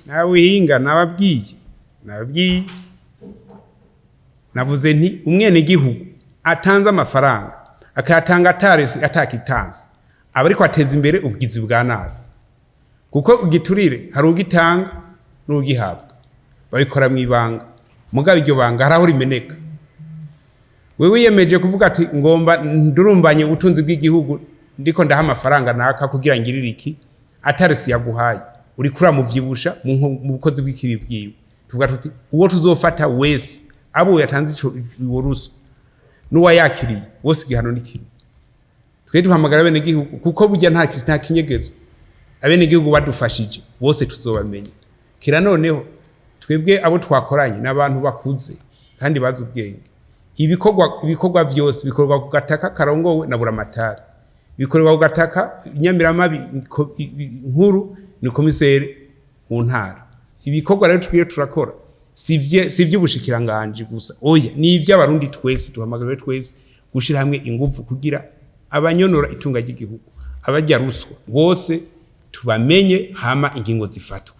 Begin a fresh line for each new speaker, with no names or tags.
nawihinga nababwiye navuze nti umwenegihugu atanze amafaranga akayatanga ataresi atakitanze aba ariko ateza imbere ubugizi bwa nabi kuko ugiturire hari ugitanga n'ugihabwa babikora mu ibanga mugabo iryo banga haraho rimeneka wewe wiyemeje kuvuga ati ngomba ndurumbanye ubutunzi bw'igihugu ndiko ndaha amafaranga naka kugira ngirire iki ataresi yaguhaye uri kura muvyibusha mu bukozi bw'ikibi bwiwe tuvuga tuti uwo tuzofata wese abo yatanze ico ruso nuwa yakiriye wose gihano nikiri twe duhamagara bene gihugu kuko burya nta kinyegezo abene gihugu badufashije bose tuzobamenya kira noneho twebwe abo twakoranye n'abantu bakuze kandi bazi ubwenge ibikorwa vyose bikorwa ku gataka karongowe na buramatari bikorwa ku gataka inyamiramabi nkuru ni komisere mu ntara ibikorwa rero twiye turakora sivye ubushikiranganje gusa oya ni ivy'abarundi twese duhamagara twese gushira hamwe ingufu kugira abanyonora itunga ry'igihugu abajya ruswa bose tubamenye hama ingingo zifatwa